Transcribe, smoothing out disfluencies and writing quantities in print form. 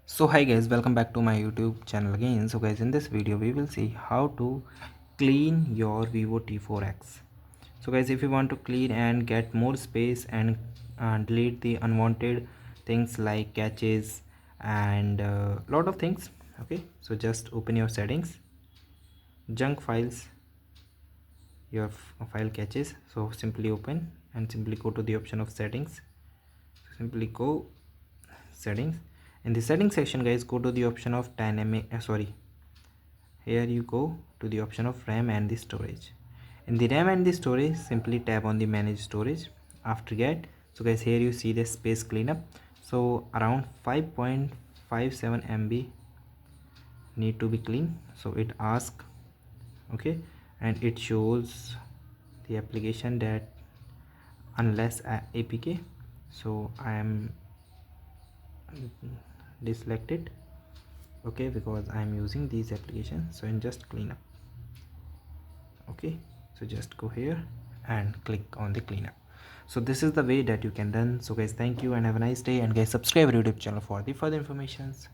So hi guys, welcome back to my YouTube channel again. So guys, in this video we will see how to clean your Vivo T4x. So guys, if you want to clean and get more space and delete the unwanted things like caches and lot of things, okay, so just open your settings, junk files, your file caches. So simply open and simply go to the option of settings. Simply go settings. In the settings section guys, go to the option of dynamic here you go to the option of RAM and the storage. In the RAM and the storage, simply tap on the manage storage. After that, so guys, here you see the space cleanup. So around 5.57 MB need to be clean. So it asks, okay, and it shows the application that unless APK. So I am deselected, okay, because I am using these applications. So in just cleanup, okay, so just go here and click on the cleanup. So this is the way that you can run. So guys, thank you and have a nice day, and guys, subscribe our YouTube channel for the further informations.